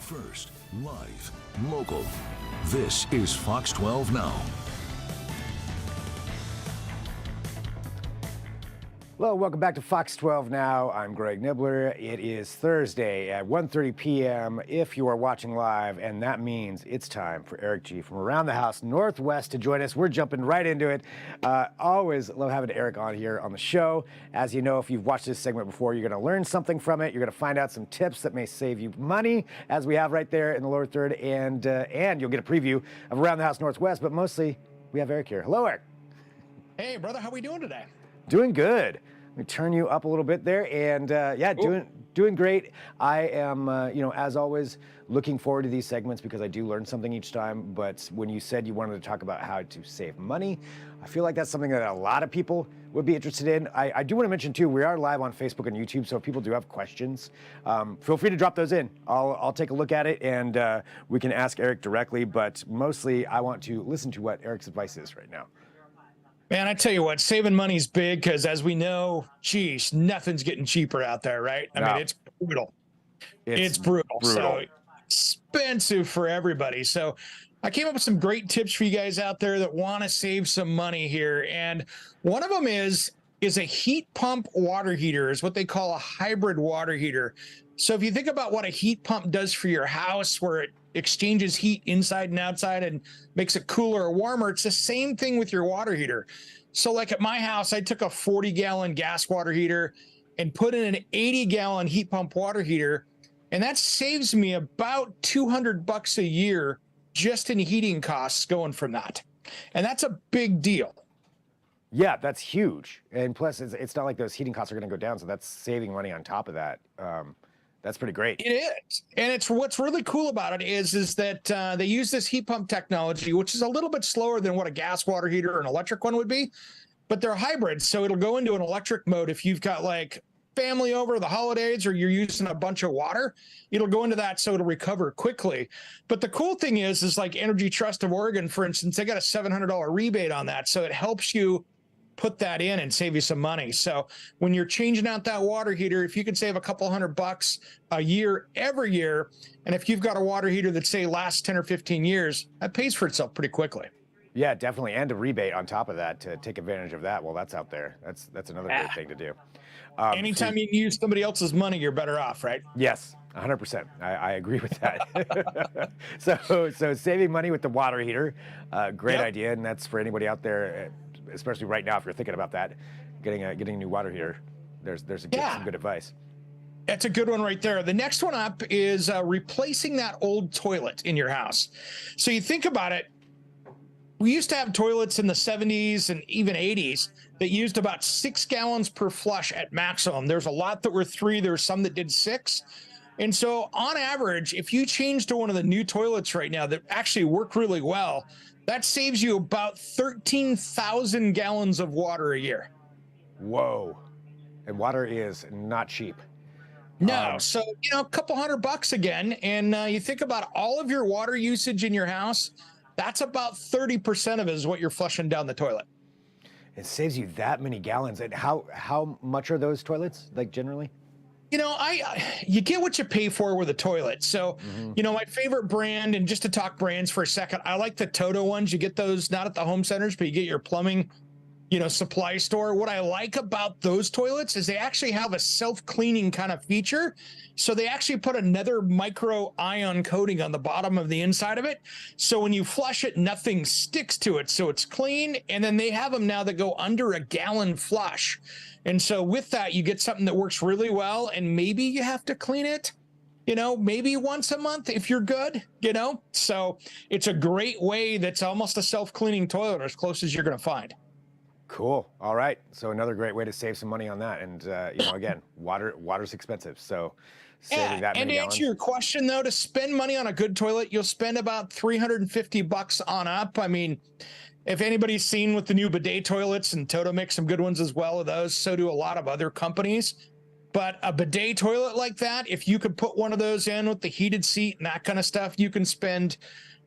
First, live, local. This is Fox 12 Now. Hello, welcome back to Fox 12 Now. I'm Greg Nibbler. It is Thursday at 1:30 p.m. if you are watching live, and that means it's time for Eric G. from around the house Northwest to join us. We're jumping right into it. Always love having Eric on here on the show. As you know, if you've watched this segment before, you're going to learn something from it. You're going to find out some tips that may save you money, as we have right there in the lower third, and you'll get a preview of Around the House Northwest, but mostly we have Eric here. Hello, Eric. Hey, brother, how we doing today? Doing good. Let me turn you up a little bit there, and doing great. I am, as always, looking forward to these segments because I do learn something each time. But when you said you wanted to talk about how to save money, I feel like that's something that a lot of people would be interested in. I do want to mention too, we are live on Facebook and YouTube, so if people do have questions, feel free to drop those in. I'll take a look at it, and we can ask Eric directly. But mostly, I want to listen to what Eric's advice is right now. Man, I tell you what, saving money's big because, as we know, geez, nothing's getting cheaper out there, right? I mean, it's brutal. It's brutal. So expensive for everybody. So I came up with some great tips for you guys out there that want to save some money here. And one of them is a heat pump water heater, is what they call a hybrid water heater. So if you think about what a heat pump does for your house, where it exchanges heat inside and outside and makes it cooler or warmer, it's the same thing with your water heater. So like at my house, I took a 40-gallon gas water heater and put in an 80-gallon heat pump water heater, and that saves me about $200 a year just in heating costs going from that. And that's a big deal. Yeah, that's huge. And plus, it's not like those heating costs are going to go down, so that's saving money on top of that. That's pretty great. It is. And it's what's really cool about it is that they use this heat pump technology, which is a little bit slower than what a gas water heater or an electric one would be, but they're hybrids. So it'll go into an electric mode if you've got like family over the holidays or you're using a bunch of water, it'll go into that so it'll recover quickly. But the cool thing is like Energy Trust of Oregon, for instance, they got a $700 rebate on that. So it helps you put that in and save you some money. So when you're changing out that water heater, if you can save a couple $100 a year every year, and if you've got a water heater that say lasts 10 or 15 years, that pays for itself pretty quickly. Yeah, definitely. And a rebate on top of that to take advantage of that while that's out there. That's another great thing to do. Anytime you use somebody else's money, you're better off, right? Yes, 100%. I agree with that. So saving money with the water heater, great idea. And that's for anybody out there, especially right now, if you're thinking about that, getting a new water heater, there's some good advice. That's a good one right there. The next one up is replacing that old toilet in your house. So you think about it, we used to have toilets in the 70s and even 80s that used about 6 gallons per flush at maximum. There's a lot that were 3, there's some that did 6. And so on average, if you change to one of the new toilets right now that actually work really well, that saves you about 13,000 gallons of water a year. Whoa. And water is not cheap. No. So, a couple $100 again. And you think about all of your water usage in your house, that's about 30% of it is what you're flushing down the toilet. It saves you that many gallons. And how much are those toilets, like generally? You get what you pay for with a toilet. So, my favorite brand, and just to talk brands for a second, I like the Toto ones. You get those not at the home centers, but you get your plumbing, supply store. What I like about those toilets is they actually have a self-cleaning kind of feature. So they actually put another micro ion coating on the bottom of the inside of it. So when you flush it, nothing sticks to it. So it's clean. And then they have them now that go under a gallon flush. And so with that, you get something that works really well. And maybe you have to clean it, maybe once a month if you're good, So it's a great way that's almost a self-cleaning toilet, as close as you're going to find. Cool. All right. So another great way to save some money on that. And, again, water's expensive. So saving that many and to gallons. answer your question, though, to spend money on a good toilet, you'll spend about $350 on up. I mean, if anybody's seen with the new bidet toilets, and Toto makes some good ones as well of those, so do a lot of other companies. But a bidet toilet like that, if you could put one of those in with the heated seat and that kind of stuff, you can spend,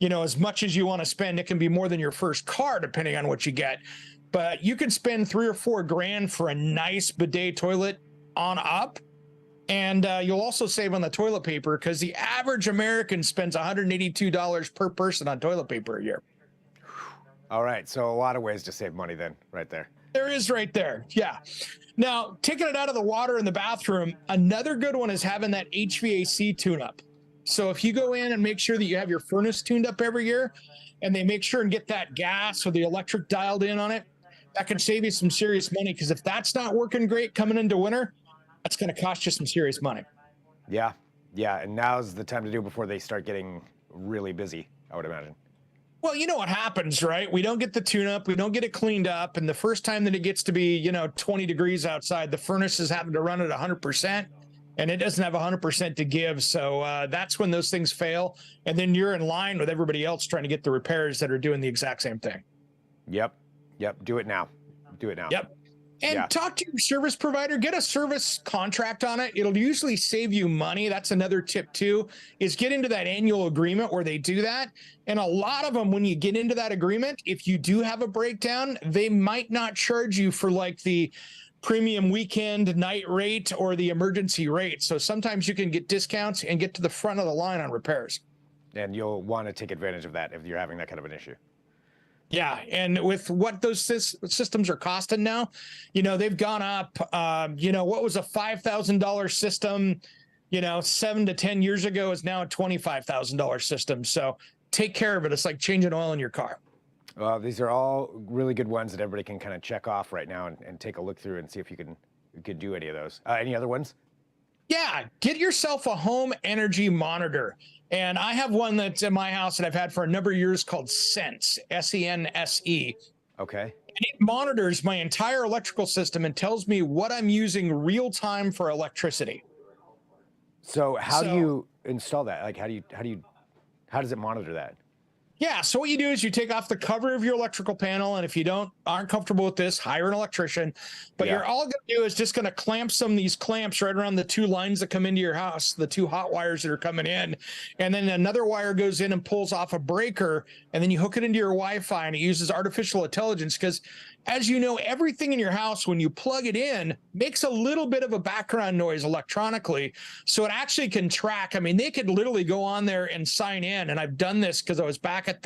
as much as you want to spend. It can be more than your first car, depending on what you get. But you can spend $3 or $4 grand for a nice bidet toilet on up. And you'll also save on the toilet paper because the average American spends $182 per person on toilet paper a year. All right. So a lot of ways to save money then, right there. There is right there. Yeah. Now, taking it out of the water in the bathroom, another good one is having that HVAC tune-up. So if you go in and make sure that you have your furnace tuned up every year, and they make sure and get that gas or the electric dialed in on it, that can save you some serious money. Because if that's not working great coming into winter, that's going to cost you some serious money. Yeah. Yeah. And now's the time to do it before they start getting really busy, I would imagine. Well, you know what happens, right? We don't get the tune-up, we don't get it cleaned up, and the first time that it gets to be, 20 degrees outside, the furnace is having to run at 100%, and it doesn't have 100% to give. So that's when those things fail, and then you're in line with everybody else trying to get the repairs that are doing the exact same thing. Yep. Do it now. Yep. And talk to your service provider, get a service contract on it. It'll usually save you money. That's another tip too, is get into that annual agreement where they do that. And a lot of them, when you get into that agreement, if you do have a breakdown, they might not charge you for like the premium weekend night rate or the emergency rate. So sometimes you can get discounts and get to the front of the line on repairs. And you'll want to take advantage of that if you're having that kind of an issue. Yeah, and with what those systems are costing now, they've gone up. What was a $5,000 system, 7 to 10 years ago is now a $25,000 system. So take care of it. It's like changing oil in your car. Well, these are all really good ones that everybody can kind of check off right now and take a look through and see if you could do any of those. Any other ones? Yeah, get yourself a home energy monitor. And I have one that's in my house that I've had for a number of years called Sense, S-E-N-S-E. Okay. And it monitors my entire electrical system and tells me what I'm using real time for electricity. So how do you install that? Like, how does it monitor that? Yeah, so what you do is you take off the cover of your electrical panel, and if you aren't comfortable with this, hire an electrician. But you're all going to do is just going to clamp some of these clamps right around the two lines that come into your house, the two hot wires that are coming in, and then another wire goes in and pulls off a breaker, and then you hook it into your Wi-Fi, and it uses artificial intelligence because, as you know, everything in your house, when you plug it in, makes a little bit of a background noise electronically. So it actually can track. I mean, they could literally go on there and sign in. And I've done this because I was back at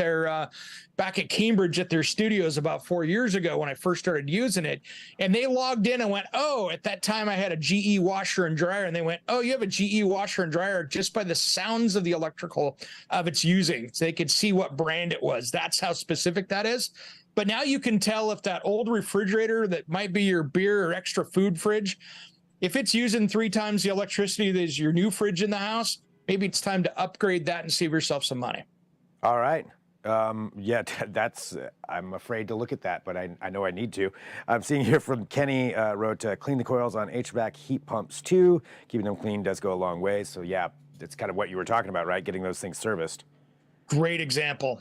Cambridge at their studios about 4 years ago when I first started using it. And they logged in and went, oh, at that time I had a GE washer and dryer. And they went, oh, you have a GE washer and dryer just by the sounds of the electrical of its using. So they could see what brand it was. That's how specific that is. But now you can tell if that old refrigerator that might be your beer or extra food fridge, if it's using 3 times the electricity that is your new fridge in the house, maybe it's time to upgrade that and save yourself some money. All right. That's, I'm afraid to look at that, but I know I need to. I'm seeing here from Kenny, wrote, clean the coils on HVAC heat pumps too. Keeping them clean does go a long way. So yeah, it's kind of what you were talking about, right? Getting those things serviced. Great example.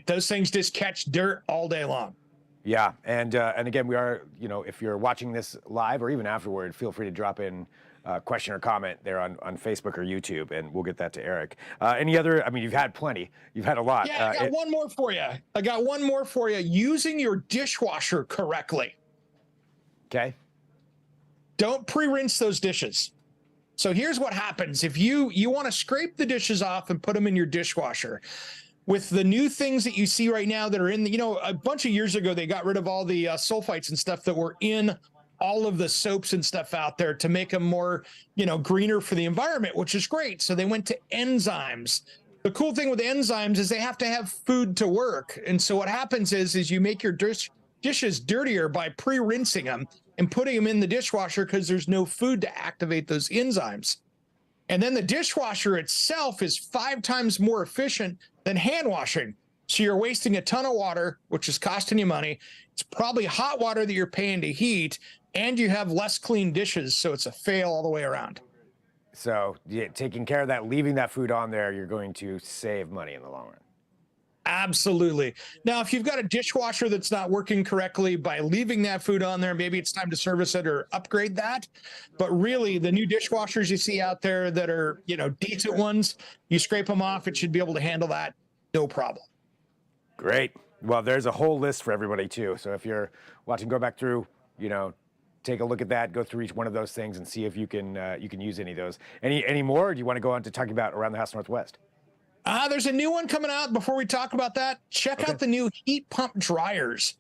Those things just catch dirt all day long. Yeah, and again, we are, if you're watching this live or even afterward, feel free to drop in a question or comment there on Facebook or YouTube, and we'll get that to Eric. Any other? I mean, you've had plenty. You've had a lot. Yeah, I got one more for you. Using your dishwasher correctly. Okay. Don't pre-rinse those dishes. So here's what happens. If you want to scrape the dishes off and put them in your dishwasher, with the new things that you see right now that are in a bunch of years ago, they got rid of all the sulfites and stuff that were in all of the soaps and stuff out there to make them more, greener for the environment, which is great. So they went to enzymes. The cool thing with enzymes is they have to have food to work. And so what happens is you make your dishes dirtier by pre-rinsing them and putting them in the dishwasher because there's no food to activate those enzymes. And then the dishwasher itself is 5 times more efficient than hand washing. So you're wasting a ton of water, which is costing you money. It's probably hot water that you're paying to heat, and you have less clean dishes. So it's a fail all the way around. So taking care of that, leaving that food on there, you're going to save money in the long run. Absolutely. Now, if you've got a dishwasher that's not working correctly, by leaving that food on there, maybe it's time to service it or upgrade that. But really, the new dishwashers you see out there that are, decent ones, you scrape them off, it should be able to handle that. No problem. Great. Well, there's a whole list for everybody too. So if you're watching, go back through, take a look at that, go through each one of those things, and see if you can use any of those. Any more? Or do you want to go on to talking about Around the House Northwest? There's a new one coming out. Before we talk about that, check out the new heat pump dryers.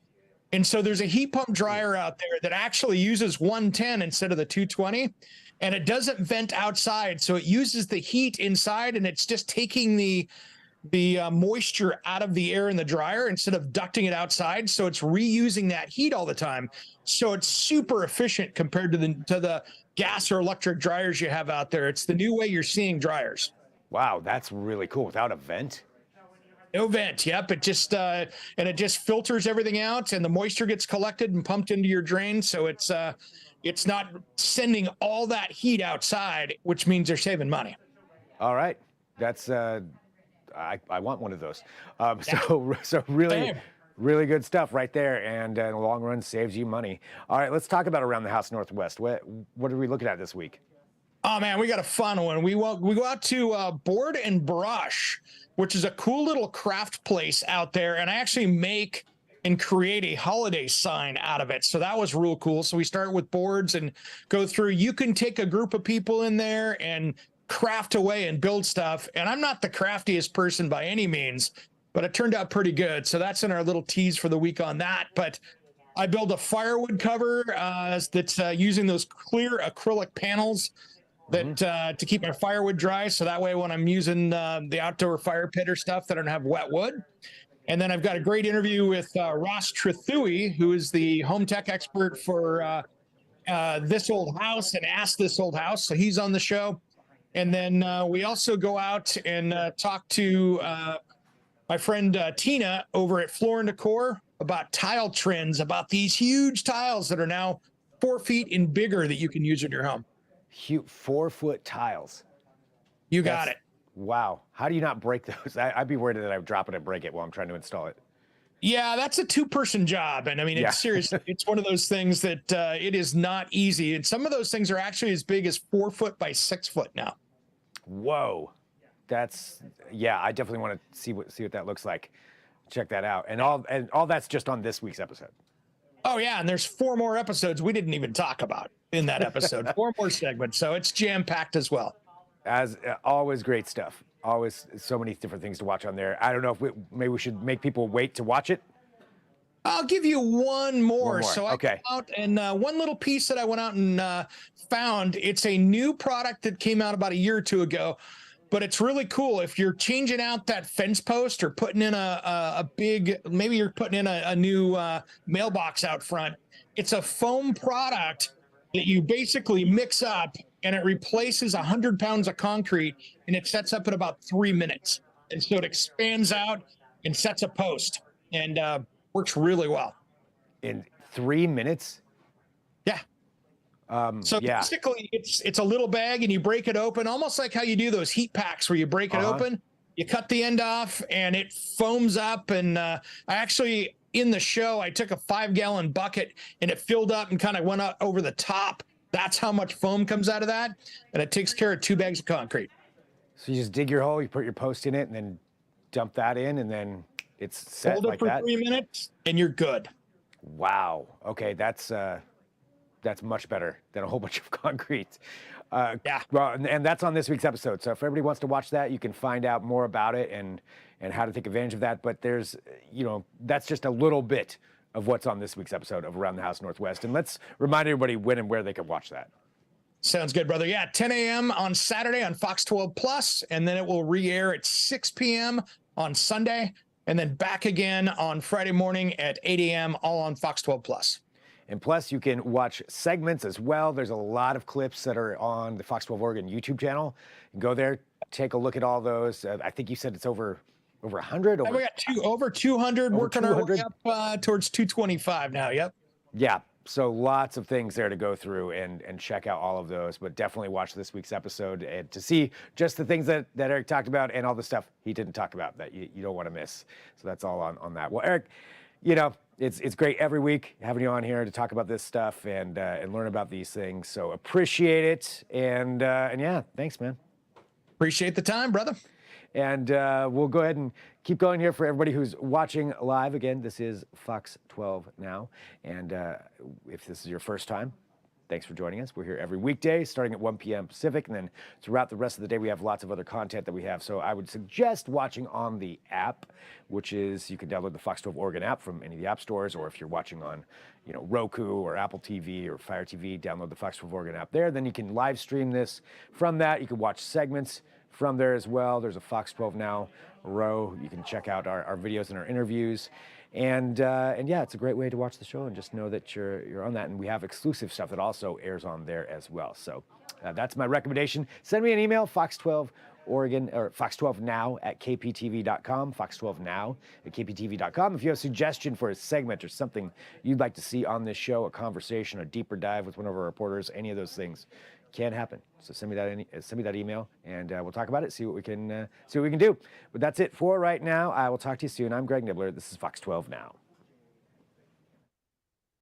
And so there's a heat pump dryer out there that actually uses 110 instead of the 220, and it doesn't vent outside. So it uses the heat inside, and it's just taking the moisture out of the air in the dryer instead of ducting it outside. So it's reusing that heat all the time. So it's super efficient compared to the gas or electric dryers you have out there. It's the new way you're seeing dryers. Wow, that's really cool. Without a vent? No vent. Yep. It just and it just filters everything out, and the moisture gets collected and pumped into your drain. So it's not sending all that heat outside, which means they're saving money. All right. That's I want one of those. So really, really good stuff right there, and in the long run saves you money. All right, let's talk about Around the House Northwest. What are we looking at this week? Oh man, we got a fun one. We go out to Board and Brush, which is a cool little craft place out there, and I actually make and create a holiday sign out of it. So that was real cool. So we start with boards and go through. You can take a group of people in there and craft away and build stuff. And I'm not the craftiest person by any means, but it turned out pretty good. So that's in our little tease for the week on that. But I built a firewood cover that's using those clear acrylic panels that to keep my firewood dry. So that way when I'm using the outdoor fire pit or stuff, that I don't have wet wood. And then I've got a great interview with Ross Trethui, who is the home tech expert for This Old House and Ask This Old House. So he's on the show. And then we also go out and talk to my friend Tina over at Floor and Decor about tile trends, about these huge tiles that are now 4 feet and bigger that you can use in your home. 4-foot tiles. You got it. Wow. How do you not break those? I'd be worried that I would drop it and break it while I'm trying to install it. Yeah, that's a 2-person job. And I mean, it's seriously, it's one of those things that it is not easy. And some of those things are actually as big as 4 foot by 6 foot now. Whoa. That's, I definitely want to see what that looks like. Check that out. And all that's just on this week's episode. Oh yeah, and there's 4 more episodes we didn't even talk about in that episode. 4 more segments, so it's jam-packed as well. As always, great stuff. Always so many different things to watch on there. I don't know if maybe we should make people wait to watch it. I'll give you one more. So I okay. went out and one little piece that I went out and found. It's a new product that came out about a year or 2 ago, but it's really cool. If you're changing out that fence post or putting in a big, maybe you're putting in a new mailbox out front, it's a foam product that you basically mix up, and it replaces 100 pounds of concrete, and it sets up in about 3 minutes. And so it expands out and sets a post, and works really well. In 3 minutes? Yeah. Basically, it's a little bag, and you break it open, almost like how you do those heat packs where you break it open, you cut the end off, and it foams up. And I actually, in the show, I took a 5-gallon bucket, and it filled up and kind of went out over the top. That's how much foam comes out of that, and it takes care of 2 bags of concrete. So you just dig your hole, you put your post in it, and then dump that in, and then it's set Hold it like for that? 3 minutes, and you're good. Wow. Okay, that's much better than a whole bunch of concrete. Yeah. Well, and that's on this week's episode. So if everybody wants to watch that, you can find out more about it and how to take advantage of that. But there's, that's just a little bit of what's on this week's episode of Around the House Northwest. And let's remind everybody when and where they can watch that. Sounds good, brother. Yeah, 10 a.m. on Saturday on Fox 12 Plus, and then it will re-air at 6 p.m. on Sunday, and then back again on Friday morning at 8 a.m., all on Fox 12 Plus. And plus, you can watch segments as well. There's a lot of clips that are on the Fox 12 Oregon YouTube channel. Go there, take a look at all those. I think you said it's over 100? We got over 200, working 200? our way up towards 225 now, yep. Yeah, so lots of things there to go through and check out all of those. But definitely watch this week's episode to see just the things that Eric talked about and all the stuff he didn't talk about that you don't want to miss. So that's all on that. Well, Eric, it's great every week having you on here to talk about this stuff and learn about these things. So appreciate it. And yeah, thanks, man. Appreciate the time, brother. And we'll go ahead and keep going here for everybody who's watching live. Again, this is Fox 12 now. And if this is your first time, Thanks for joining us. We're here every weekday starting at 1 p.m. Pacific, and then throughout the rest of the day, we have lots of other content that we have. So I would suggest watching on the app, which is you can download the Fox 12 Oregon app from any of the app stores, or if you're watching on Roku or Apple TV or Fire TV, download the Fox 12 Oregon app there. Then you can live stream this from that. You can watch segments from there as well. There's a Fox 12 Now row. You can check out our videos and our interviews. And yeah, it's a great way to watch the show and just know that you're on that. And we have exclusive stuff that also airs on there as well. So that's my recommendation. Send me an email, Fox12 Oregon, or Fox12Now at KPTV.com, Fox12Now at KPTV.com. If you have a suggestion for a segment or something you'd like to see on this show, a conversation, a deeper dive with one of our reporters, any of those things can happen. So send me that email, and we'll talk about it, see what we can do. But that's it for right now. I will talk to you soon. I'm Greg Nibbler. This is Fox 12 Now.